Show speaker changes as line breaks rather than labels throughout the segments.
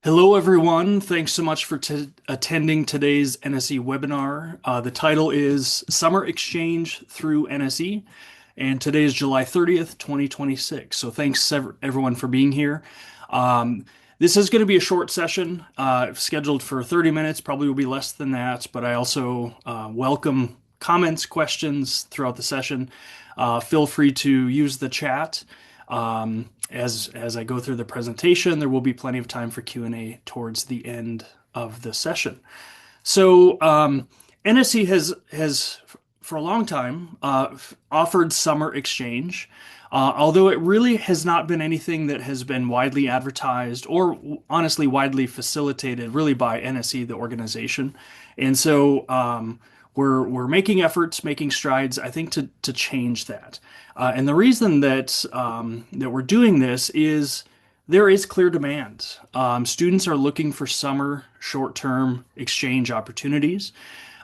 Hello, everyone. Thanks so much for attending today's NSE webinar. The title is Summer Exchange through NSE, and today is July 30th, 2026. So thanks everyone for being here. Um, this is going to be a short session, scheduled for 30 minutes, probably will be less than that, but I also welcome comments, questions throughout the session. Feel free to use the chat. As I go through the presentation, there will be plenty of time for Q&A towards the end of the session. So NSE has for a long time offered summer exchange, although it really has not been anything that has been widely advertised or honestly widely facilitated really by NSE, the organization. And so we're making efforts, making strides, I think, to change that. And the reason that we're doing this is there is clear demand. Students are looking for summer short-term exchange opportunities.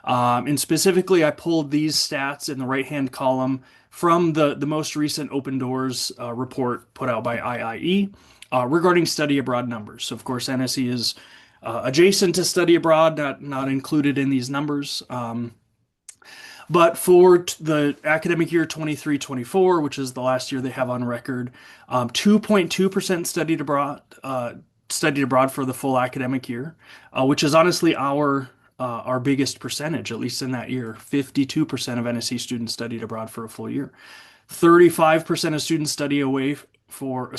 And specifically, I pulled these stats in the right-hand column from the most recent Open Doors report put out by IIE regarding study abroad numbers. So, of course, NSE is adjacent to study abroad, not included in these numbers. But for the academic year 23-24, which is the last year they have on record, 2.2% studied abroad for the full academic year, which is honestly our biggest percentage, at least in that year. 52% of NSE students studied abroad for a full year. 35% of students study abroad for a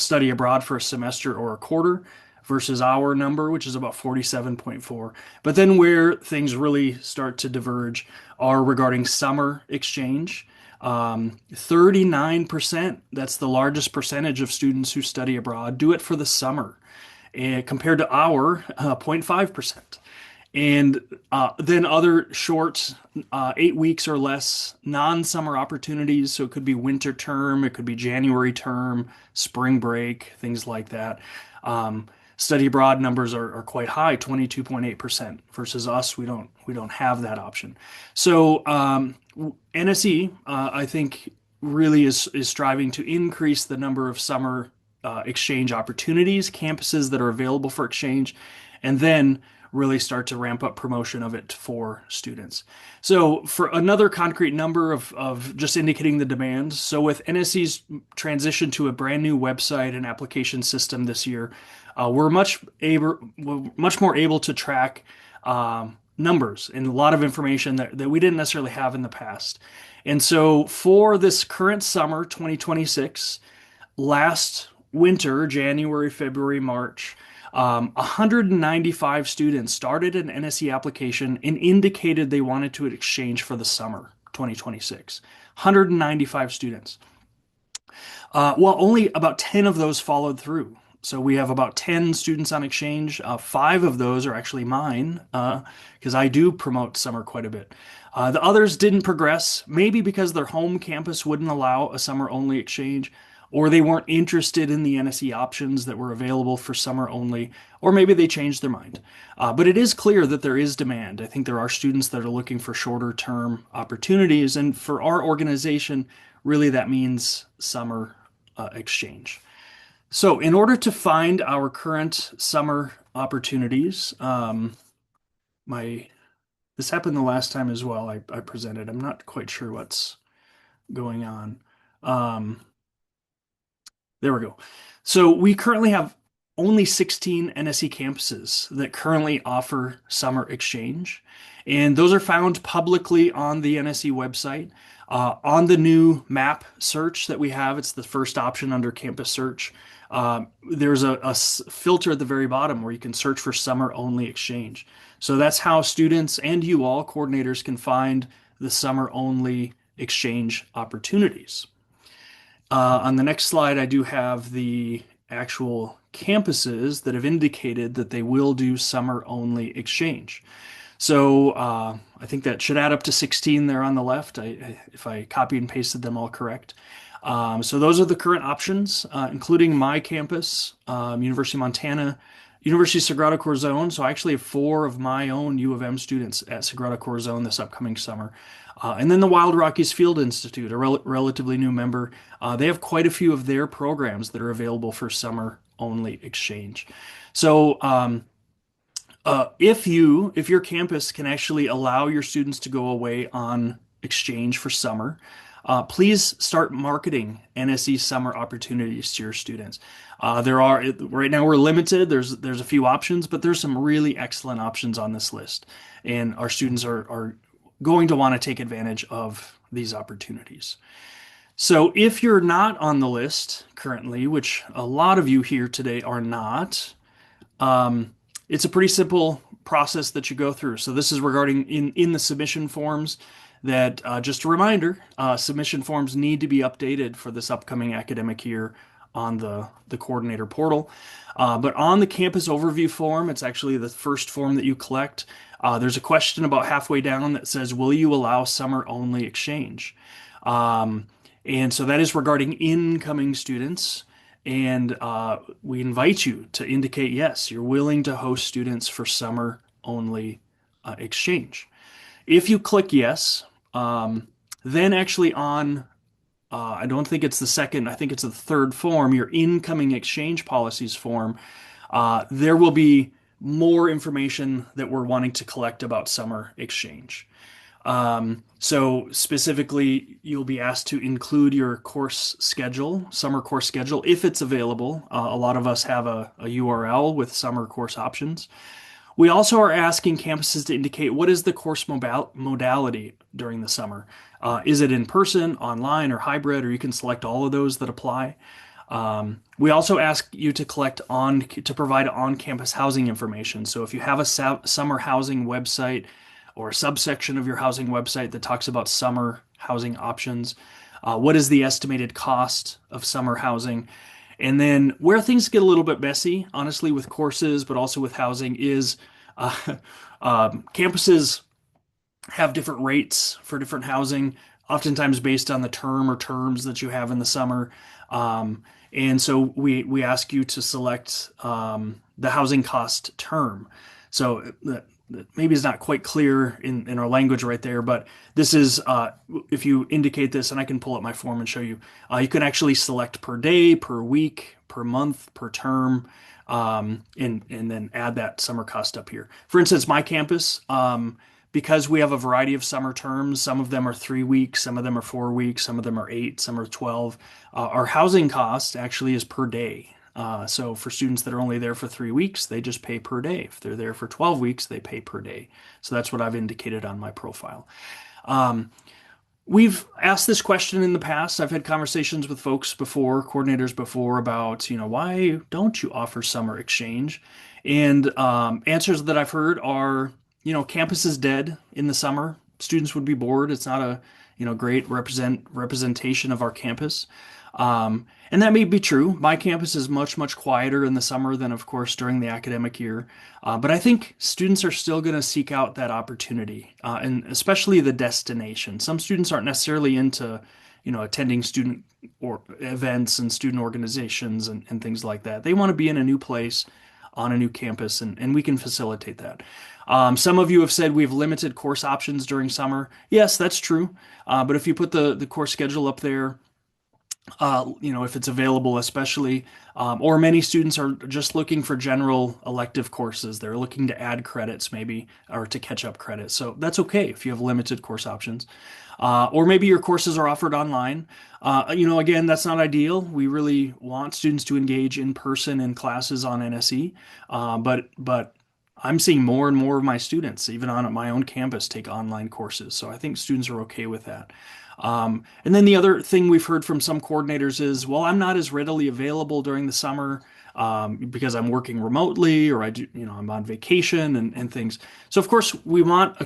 semester or a quarter versus our number, which is about 47.4. But then where things really start to diverge are regarding summer exchange. 39%, that's the largest percentage of students who study abroad, do it for the summer, compared to our 0.5%. And then other short, 8 weeks or less, non-summer opportunities. So it could be winter term, it could be January term, spring break, things like that. Study abroad numbers are quite high, 22.8% versus us. We don't have that option. So NSE, I think, really is striving to increase the number of summer exchange opportunities, campuses that are available for exchange, and then really start to ramp up promotion of it for students. So for another concrete number of just indicating the demand, so with NSE's transition to a brand new website and application system this year, we're much more able to track numbers and a lot of information that we didn't necessarily have in the past. And so for this current summer, 2026, last winter, January, February, March, 195 students started an NSE application and indicated they wanted to exchange for the summer 2026. 195 students. Well, only about 10 of those followed through. So we have about 10 students on exchange. 5 of those are actually mine because I do promote summer quite a bit. The others didn't progress, maybe because their home campus wouldn't allow a summer-only exchange, or they weren't interested in the NSE options that were available for summer only, or maybe they changed their mind. But it is clear that there is demand. I think there are students that are looking for shorter term opportunities, and for our organization, really that means summer exchange. So in order to find our current summer opportunities, this happened the last time as well I presented. I'm not quite sure what's going on. There we go. So we currently have only 16 NSE campuses that currently offer summer exchange. And those are found publicly on the NSE website. On the new map search that we have, it's the first option under campus search. There's a filter at the very bottom where you can search for summer only exchange. So that's how students and you all, coordinators, can find the summer only exchange opportunities. On the next slide, I do have the actual campuses that have indicated that they will do summer-only exchange. So I think that should add up to 16 there on the left, if I copied and pasted them all correct. So those are the current options, including my campus, University of Montana, University of Sagrada Corazon. So I actually have 4 of my own U of M students at Sagrada Corazon this upcoming summer. And then the Wild Rockies Field Institute, a relatively new member, they have quite a few of their programs that are available for summer only exchange. So If your campus can actually allow your students to go away on exchange for summer, please start marketing NSE summer opportunities to your students. There are right now we're limited. There's a few options, but there's some really excellent options on this list, and our students are going to want to take advantage of these opportunities. So if you're not on the list currently, which a lot of you here today are not, um, it's a pretty simple process that you go through. So this is regarding in the submission forms that just a reminder, submission forms need to be updated for this upcoming academic year on the coordinator portal. But on the campus overview form, it's actually the first form that you collect. There's a question about halfway down that says, will you allow summer only exchange? Um, and so that is regarding incoming students. And we invite you to indicate yes, you're willing to host students for summer only exchange. If you click yes, then actually I don't think it's the second, I think it's the third form, your incoming exchange policies form, there will be more information that we're wanting to collect about summer exchange. So specifically, you'll be asked to include your course schedule, summer course schedule, if it's available. A lot of us have a URL with summer course options. We also are asking campuses to indicate what is the course modality during the summer. Is it in person, online, or hybrid, or you can select all of those that apply. We also ask you to provide on-campus housing information. So if you have a summer housing website or a subsection of your housing website that talks about summer housing options, what is the estimated cost of summer housing? And then where things get a little bit messy, honestly, with courses, but also with housing, is uh, campuses have different rates for different housing, oftentimes based on the term or terms that you have in the summer. And so we ask you to select the housing cost term. So maybe it's not quite clear in our language right there, but this is if you indicate this, and I can pull up my form and show you, you can actually select per day, per week, per month, per term, and then add that summer cost up here. For instance, my campus, because we have a variety of summer terms, some of them are 3 weeks, some of them are 4 weeks, some of them are 8, some are 12. Our housing cost actually is per day. So for students that are only there for 3 weeks, they just pay per day. If they're there for 12 weeks, they pay per day. So that's what I've indicated on my profile. We've asked this question in the past. I've had conversations with folks before, coordinators before, about, why don't you offer summer exchange? And answers that I've heard are, campus is dead in the summer. Students would be bored. It's not a, great representation of our campus. And that may be true. My campus is much, much quieter in the summer than, of course, during the academic year. But I think students are still going to seek out that opportunity, and especially the destination. Some students aren't necessarily into, attending student or events and student organizations and things like that. They want to be in a new place on a new campus, and we can facilitate that. Some of you have said we have limited course options during summer. Yes, that's true. But if you put the course schedule up there, if it's available, especially, or many students are just looking for general elective courses. They're looking to add credits maybe, or to catch up credits. So that's okay if you have limited course options. Or maybe your courses are offered online. Again, that's not ideal. We really want students to engage in person in classes on NSE. But I'm seeing more and more of my students, even on my own campus, take online courses. So I think students are okay with that. And then the other thing we've heard from some coordinators is, well, I'm not as readily available during the summer because I'm working remotely, or I'm on vacation and things. So of course we want a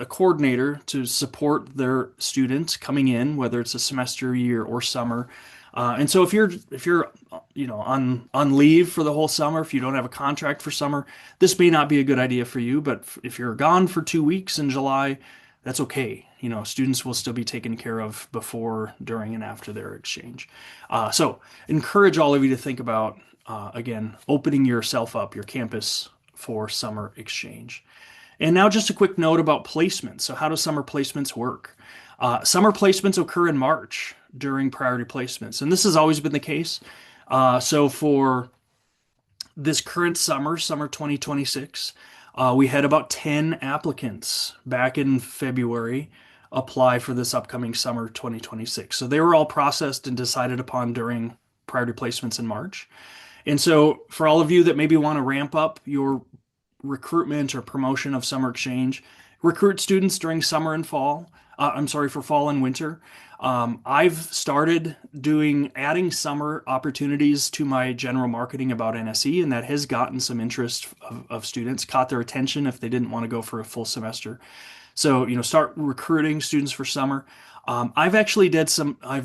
coordinator to support their students coming in, whether it's a semester, year, or summer. And so if you're on leave for the whole summer, if you don't have a contract for summer, this may not be a good idea for you. But if you're gone for 2 weeks in July, that's okay. Students will still be taken care of before, during, and after their exchange. So encourage all of you to think about, again, opening yourself up, your campus, for summer exchange. And now just a quick note about placements. So how do summer placements work? Summer placements occur in March during priority placements, and this has always been the case. So for this current summer 2026, We had about 10 applicants back in February apply for this upcoming summer 2026. So they were all processed and decided upon during priority placements in March. And so, for all of you that maybe want to ramp up your recruitment or promotion of summer exchange, recruit students during summer and fall. I'm sorry, for fall and winter. I've started adding summer opportunities to my general marketing about NSE, and that has gotten some interest of students, caught their attention if they didn't want to go for a full semester. So, start recruiting students for summer. I've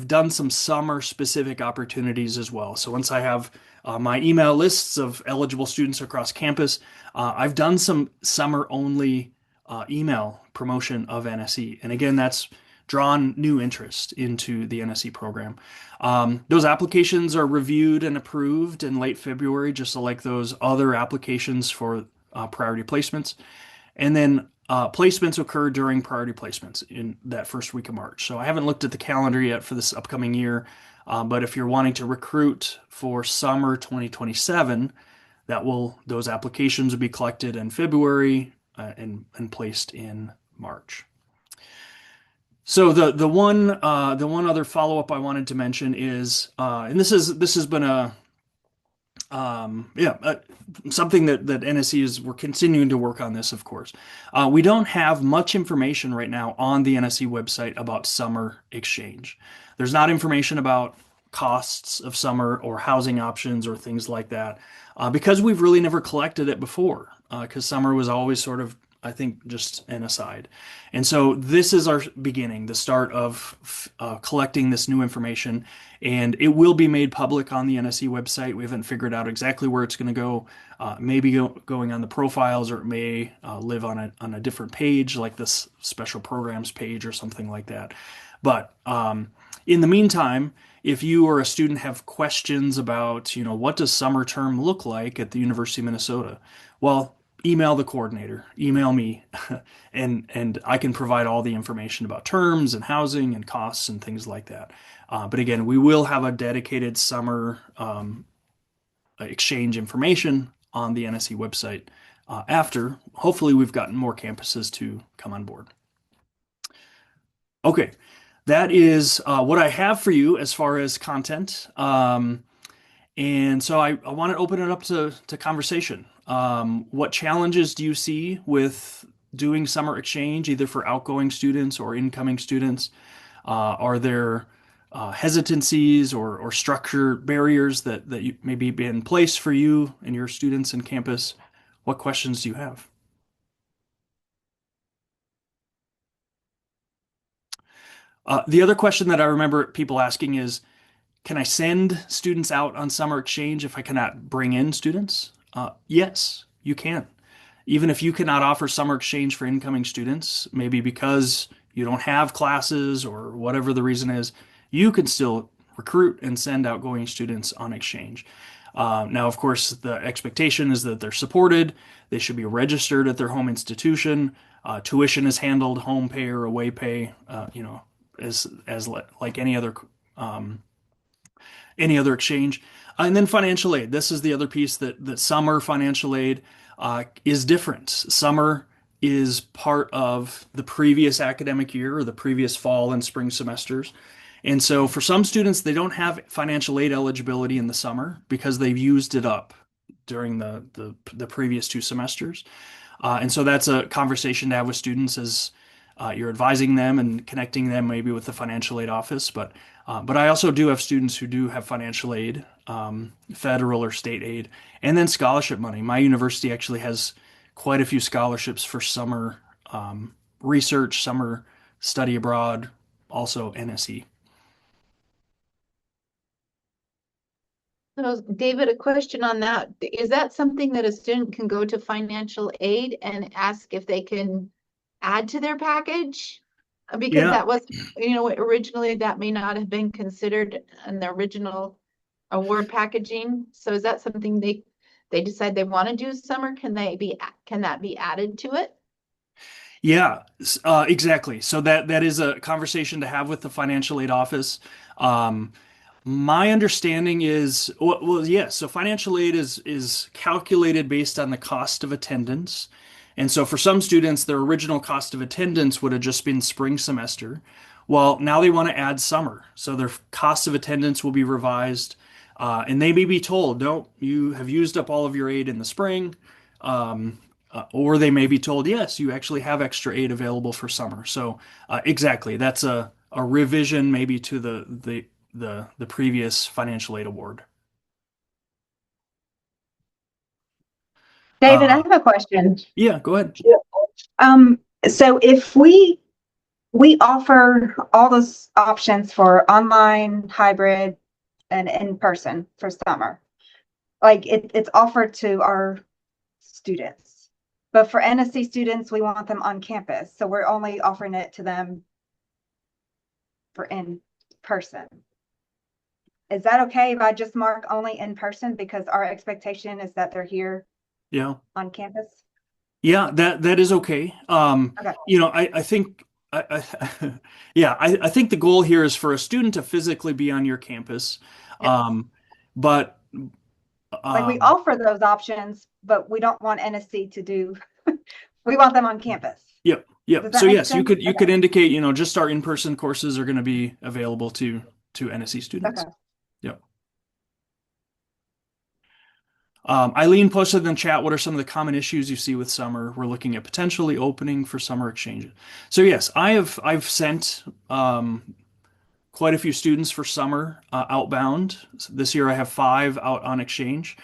done some summer specific opportunities as well. So once I have my email lists of eligible students across campus, I've done some summer only email promotion of NSE. And again, that's drawn new interest into the NSE program. Those applications are reviewed and approved in late February, just like those other applications for priority placements. And then placements occur during priority placements in that first week of March. So I haven't looked at the calendar yet for this upcoming year, but if you're wanting to recruit for summer 2027, those applications will be collected in February and placed in March. So the one other follow up I wanted to mention is, and this has been yeah, something that NSE we're continuing to work on this, of course. We don't have much information right now on the NSE website about summer exchange. There's not information about costs of summer or housing options or things like that, because we've really never collected it before, because summer was always sort of, I think, just an aside. And so this is our beginning, the start of collecting this new information, and it will be made public on the NSE website. We haven't figured out exactly where it's going to go. Maybe going on the profiles, or it may live on a different page, like this special programs page or something like that. But in the meantime, if you or a student have questions about, what does summer term look like at the University of Minnesota, well, email the coordinator, email me, and I can provide all the information about terms and housing and costs and things like that. But again, we will have a dedicated summer exchange information on the NSE website after. Hopefully, we've gotten more campuses to come on board. Okay, that is what I have for you as far as content. And so I want to open it up to conversation. What challenges do you see with doing summer exchange, either for outgoing students or incoming students? Are there hesitancies or structure barriers that you maybe be in place for you and your students in campus? What questions do you have? The other question that I remember people asking is, can I send students out on summer exchange if I cannot bring in students? Yes, you can. Even if you cannot offer summer exchange for incoming students, maybe because you don't have classes or whatever the reason is, you can still recruit and send outgoing students on exchange. Now, of course, the expectation is that they're supported. They should be registered at their home institution. Tuition is handled home pay or away pay, as like um, any other exchange. And then financial aid. This is the other piece that summer financial aid is different. Summer is part of the previous academic year or the previous fall and spring semesters. And so for some students, they don't have financial aid eligibility in the summer because they've used it up during the previous two semesters. And so that's a conversation to have with students as you're advising them and connecting them maybe with the financial aid office. But I also do have students who do have financial aid, federal or state aid, and then scholarship money. My university actually has quite a few scholarships for summer research, summer study abroad, also NSE.
So, David, a question on that. Is that something that a student can go to financial aid and ask if they can add to their package? Because
Yeah,
that was, originally that may not have been considered in the original award packaging. So is that something they decide they want to do summer? Can that be added to it?
yeah, exactly. So that is a conversation to have with the financial aid office. Um, My understanding is, well, yes. So financial aid is calculated based on the cost of attendance. And so for some students, their original cost of attendance would have just been spring semester. Well, now they want to add summer. So their cost of attendance will be revised. And they may be told, no, you have used up all of your aid in the spring. Or they may be told, yes, you actually have extra aid available for summer. So exactly, that's a revision maybe to the previous financial aid award.
David, I
Uh,
have a question.
yeah, go ahead.
So if we offer all those options for online, hybrid, and in person for summer, like it's offered to our students. But for NSC students, we want them on campus, so we're only offering it to them for in person. Is that okay if I just mark only in person because our expectation is that they're here
Yeah.
on campus?
Yeah, that is okay.
Okay.
I think yeah, I think the goal here is for a student to physically be on your campus.
Yes.
But
Like we
um,
offer those options, but we don't want NSC to do, we want them on campus.
yep, yep.
Does
So
that make
yes, you
sense?
could indicate, just our in-person courses are going to be available to NSE
Okay.
students. Yep. Eileen posted in the chat, what are some of the common issues you see with summer? We're looking at potentially opening for summer exchanges. So yes, I've sent quite a few students for summer outbound. This year I have 5 out on exchange.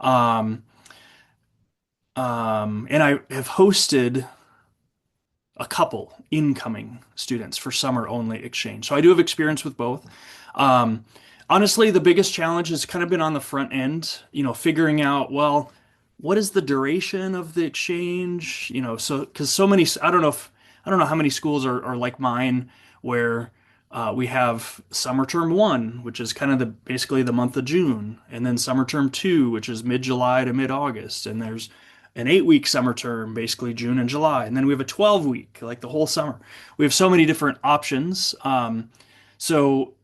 Um, and I have hosted a couple incoming students for summer only exchange. So I do have experience with both. Um, Honestly, the biggest challenge has kind of been on the front end, figuring out, well, what is the duration of the exchange? So because so many, I don't know how many schools are like mine, where we have summer term 1, which is kind of basically the month of June, and then summer term 2, which is mid-July to mid-August, and there's an 8-week summer term, basically June and July, and then we have a 12-week, like the whole summer. We have so many different options. So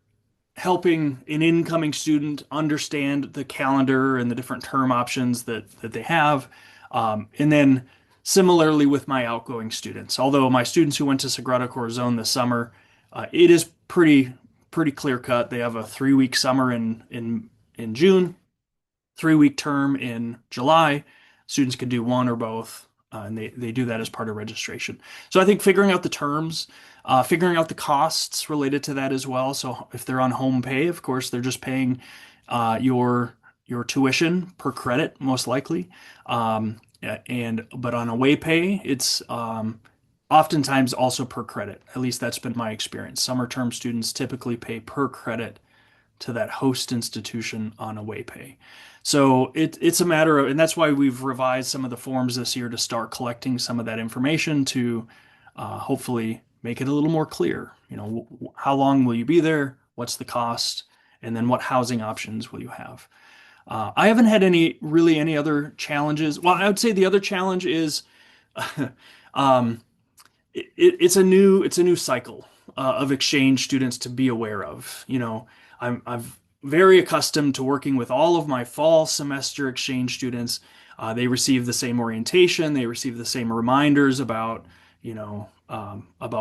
helping an incoming student understand the calendar and the different term options that they have. And then similarly with my outgoing students, although my students who went to Sagrada Corazon this summer, it is pretty clear cut. They have a 3-week summer in June, 3-week term in July. Students can do one or both, and they do that as part of registration. So I think figuring out the terms, figuring out the costs related to that as well. So if they're on home pay, of course, they're just paying your tuition per credit, most likely. But on away pay, it's oftentimes also per credit. At least that's been my experience. Summer term students typically pay per credit to that host institution on away pay. So it's a matter of, and that's why we've revised some of the forms this year to start collecting some of that information to hopefully make it a little more clear. How long will you be there? What's the cost? And then what housing options will you have? I haven't had any other challenges. Well, I would say the other challenge is um, it's a new cycle of exchange students to be aware of. I'm very accustomed to working with all of my fall semester exchange students. They receive the same orientation, they receive the same reminders about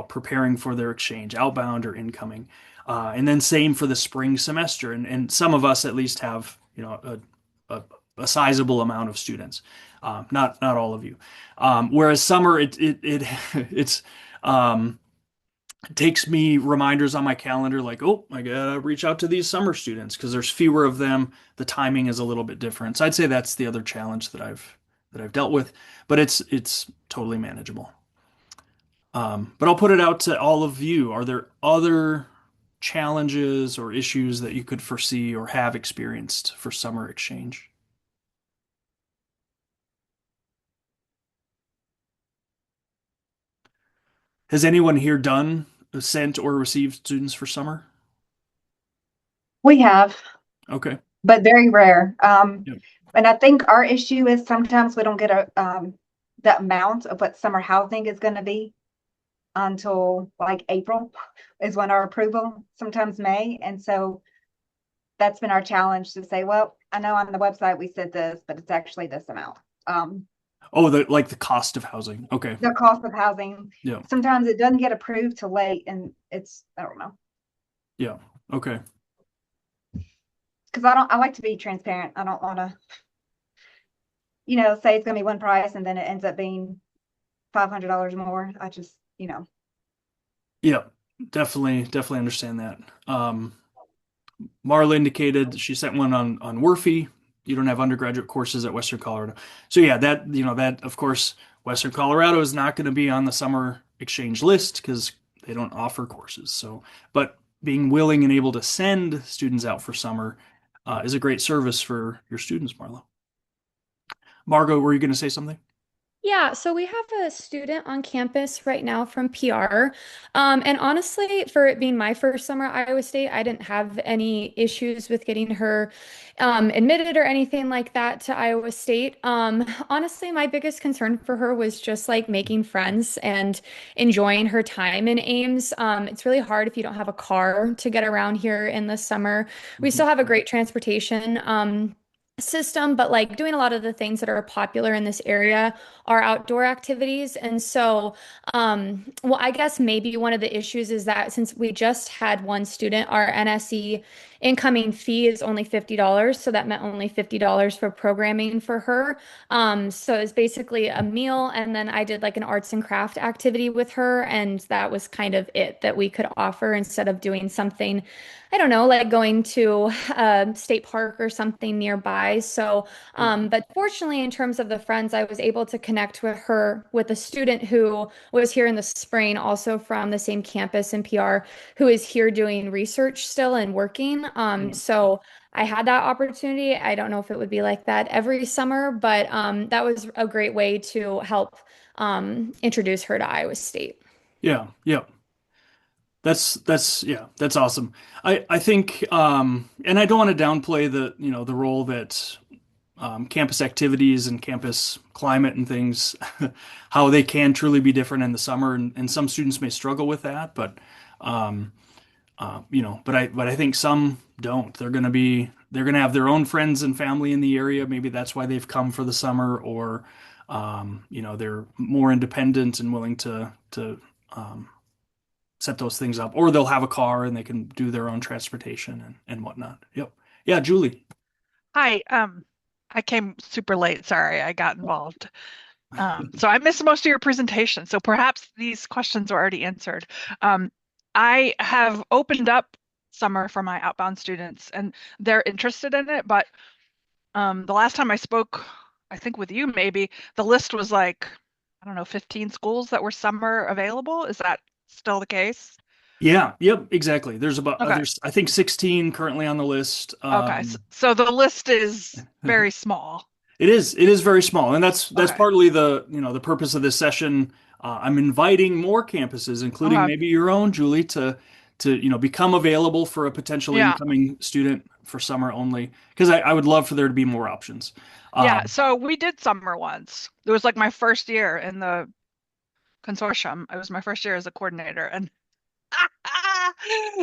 preparing for their exchange, outbound or incoming, and then same for the spring semester. And some of us at least have a sizable amount of students. Not all of you. Whereas summer, it's um, takes me reminders on my calendar like, oh, I gotta reach out to these summer students because there's fewer of them. The timing is a little bit different. So I'd say that's the other challenge that I've dealt with, but it's totally manageable. But I'll put it out to all of you. Are there other challenges or issues that you could foresee or have experienced for summer exchange? Has anyone here done sent or received students for summer?
We have,
Okay.
but very rare.
Yep.
And I think our issue is sometimes we don't get the amount of what summer housing is going to be until like April is when our approval, sometimes May. And so that's been our challenge to say, well, I know on the website we said this, but it's actually this amount.
Oh, the cost of housing. Okay.
the cost of housing.
Yeah.
Sometimes it doesn't get approved till late, and it's, I don't know.
Yeah. Okay.
Because I like to be transparent. I don't want to, say it's going to be one price and then it ends up being $500 more. I just,
Yeah. Definitely understand that. Marla indicated she sent one on Worthy. You don't have undergraduate courses at Western Colorado. So yeah, that of course Western Colorado is not going to be on the summer exchange list because they don't offer courses. So, but being willing and able to send students out for summer is a great service for your students, Marla. Margot, were you going to say something?
Yeah, so we have a student on campus right now from PR. And honestly, for it being my first summer at Iowa State, I didn't have any issues with getting her admitted or anything like that to Iowa State. Honestly, my biggest concern for her was just like making friends and enjoying her time in Ames. It's really hard if you don't have a car to get around here in the summer. We
Mhm.
still have a great transportation. System, but like doing a lot of the things that are popular in this area are outdoor activities. And so, well, I guess maybe one of the issues is that since we just had one student, our NSE incoming fee is only $50. So that meant only $50 for programming for her. So it's basically a meal. And then I did like an arts and craft activity with her. And that was kind of it that we could offer instead of doing something, I don't know, like going to a state park or something nearby. So,
Yeah.
but fortunately, in terms of the friends, I was able to connect with her with a student who was here in the spring, also from the same campus in PR, who is here doing research still and working.
Yeah.
So I had that opportunity. I don't know if it would be like that every summer, but that was a great way to help introduce her to Iowa State.
Yeah. Yeah. That's yeah, that's awesome. I think and I don't want to downplay the role that campus activities and campus climate and things, how they can truly be different in the summer, and some students may struggle with that, but um, but I think some don't. They're gonna have their own friends and family in the area. Maybe that's why they've come for the summer, or they're more independent and willing to um, set those things up, or they'll have a car and they can do their own transportation and whatnot. Yep. Yeah, Julie.
Hi, I came super late. Sorry, I got involved. So I missed most of your presentation. So perhaps these questions are already answered. I have opened up summer for my outbound students, and they're interested in it. But the last time I spoke, I think with you, maybe the list was like, I don't know, 15 schools that were summer available. Is that still the case?
Yeah, yep, exactly.
Okay.
There's I think 16 currently on the list.
Okay. So the list is very small.
It is very small, and that's
Okay.
partly the purpose of this session. I'm inviting more campuses, including
Okay.
maybe your own, Julie, to become available for a potential
Yeah.
incoming student for summer only, because I would love for there to be more options.
Yeah,
Um,
so we did summer once. It was like my first year in the consortium. It was my first year as a coordinator, and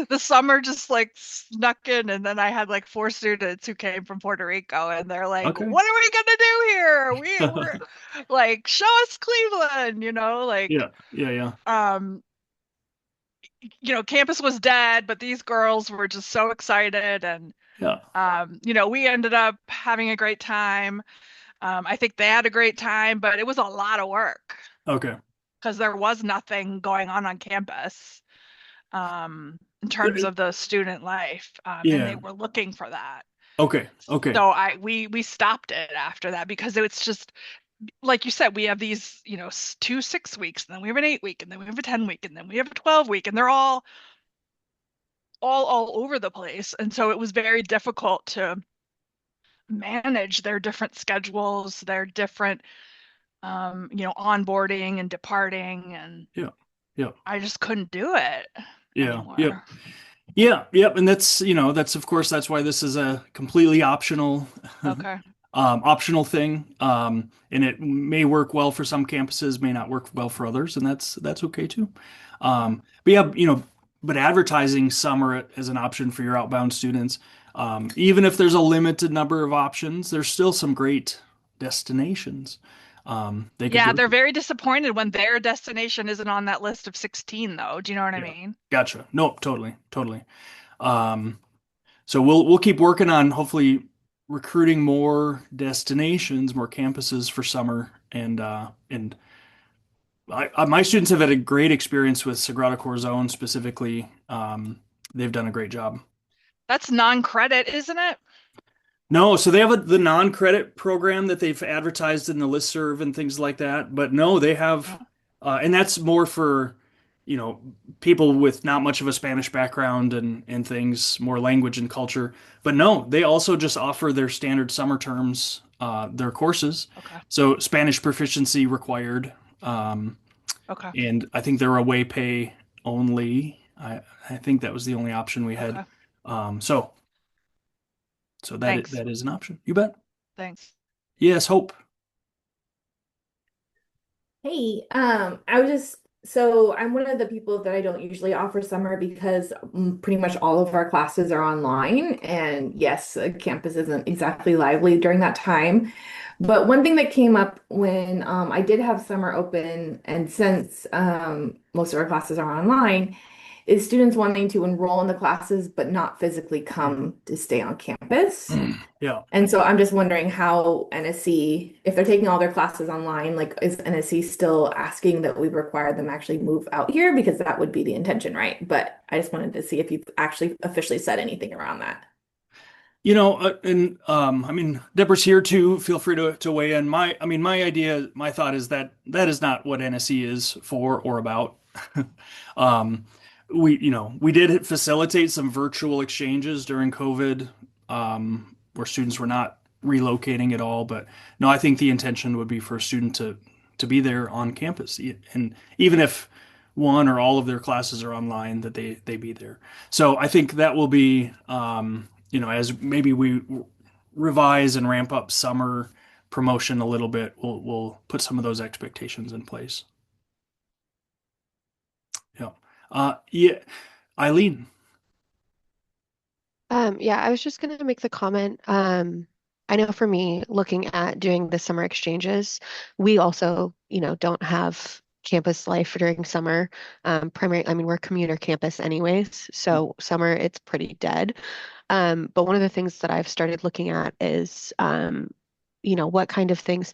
the summer just like snuck in, and then I had like four students who came from Puerto Rico, and they're like,
okay.
"What are we gonna do here? We're like, show us Cleveland," like
Yeah, yeah, yeah,
um, campus was dead, but these girls were just so excited, and
yeah.
we ended up having a great time. I think they had a great time, but it was a lot of work
Okay.
because there was nothing going on campus in terms of the student life, and
Yeah.
they were looking for that.
Okay. Okay.
So we stopped it after that because it's just like you said, we have these 2 6 weeks, and then we have an 8 week, and then we have a 10 week, and then we have a 12 week, and they're all over the place, and so it was very difficult to manage their different schedules, their different onboarding and departing, and
Yeah. Yeah.
I just couldn't do it
Yeah. Yep.
anymore.
Yeah. Yep. And that's of course that's why this is a completely optional
Okay.
optional thing. And it may work well for some campuses, may not work well for others, and that's okay too. But yeah, but advertising summer as an option for your outbound students, even if there's a limited number of options, there's still some great destinations. They could
Yeah,
go.
they're very disappointed when their destination isn't on that list of 16, though. Do you know what I
Yeah,
mean?
gotcha. Nope, totally, totally. Um, so we'll keep working on hopefully recruiting more destinations, more campuses for summer, and my students have had a great experience with Sagrada Corazon specifically. They've done a great job.
That's non-credit, isn't it?
No, so they have the non-credit program that they've advertised in the listserv and things like that. But no, they have,
Oh,
and that's more for, you know, people with not much of a Spanish background and things, more language and culture. But no, they also just offer their standard summer terms, their courses.
okay.
So Spanish proficiency required, um,
Okay.
and I think they're away pay only. I think that was the only option we had.
Okay.
Um, so so
Thanks.
that is an option. You bet.
Thanks.
Yes, Hope.
Hey, I was just so I'm one of the people that I don't usually offer summer because pretty much all of our classes are online, and yes, campus isn't exactly lively during that time. But one thing that came up when I did have summer open, and since most of our classes are online, is students wanting to enroll in the classes but not physically come to stay on campus.
Yeah.
And so I'm just wondering how NSC, if they're taking all their classes online, like is NSC still asking that we require them actually move out here? Because that would be the intention, right? But I just wanted to see if you've actually officially said anything around that.
You know, and I mean, Deborah's here too. Feel free to weigh in. I mean, my idea, my thought is that that is not what NSE is for or about. Um, we did facilitate some virtual exchanges during COVID, where students were not relocating at all. But no, I think the intention would be for a student to be there on campus, and even if one or all of their classes are online, that they be there. So I think that will be, as maybe we revise and ramp up summer promotion a little bit, we'll put some of those expectations in place. Yeah. Yeah. Eileen.
Yeah, I was just going to make the comment. I know for me, looking at doing the summer exchanges, we also, don't have campus life during summer. I mean, we're commuter campus anyways, so summer it's pretty dead. But one of the things that I've started looking at is, what kind of things.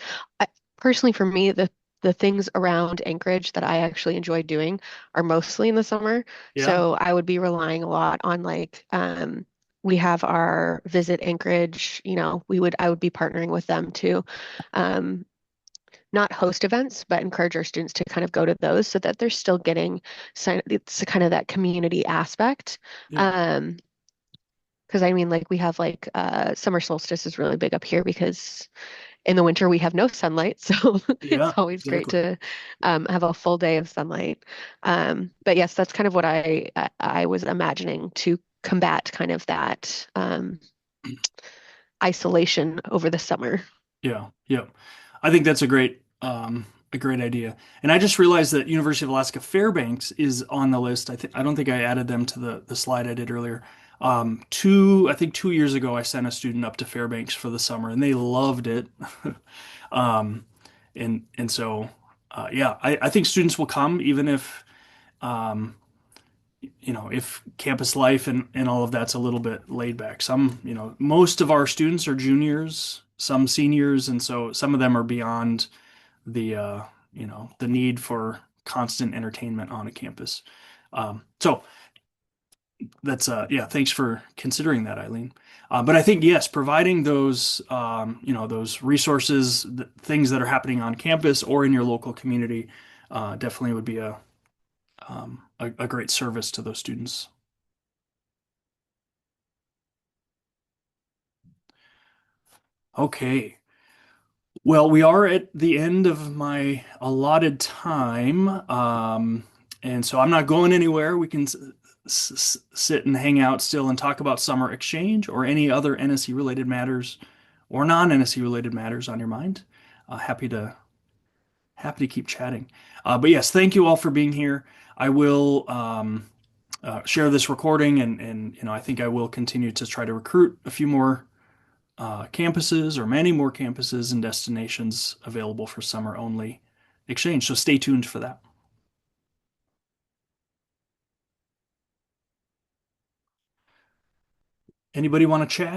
Personally, for me, the things around Anchorage that I actually enjoy doing are mostly in the summer.
Yeah.
So I would be relying a lot on like we have our Visit Anchorage, I would be partnering with them to not host events, but encourage our students to kind of go to those so that they're still getting it's kind of that community aspect.
Yeah.
Because I mean, like we have like summer solstice is really big up here because in the winter we have no sunlight, so it's
Yeah,
always great
exactly.
to have a full day of sunlight. But yes, that's kind of what I was imagining to combat kind of that isolation over the summer.
Yeah. Yeah. I think that's a great idea. And I just realized that University of Alaska Fairbanks is on the list. I don't think I added them to the slide I did earlier. I think 2 years ago, I sent a student up to Fairbanks for the summer, and they loved it. Um, and so, yeah, I think students will come even if, um, if campus life and all of that's a little bit laid back. Most of our students are juniors, some seniors, and so some of them are beyond the need for constant entertainment on a campus. So yeah, thanks for considering that, Eileen. But I think yes, providing those resources, things that are happening on campus or in your local community, definitely would be a great service to those students. Okay. Well, we are at the end of my allotted time, and so I'm not going anywhere. We can sit and hang out still and talk about summer exchange or any other NSE related matters or non-NSE related matters on your mind. Happy to keep chatting. But yes, thank you all for being here. I will share this recording, and I think I will continue to try to recruit a few more campuses, or many more campuses and destinations available for summer only exchange. So stay tuned for that. Anybody want to chat?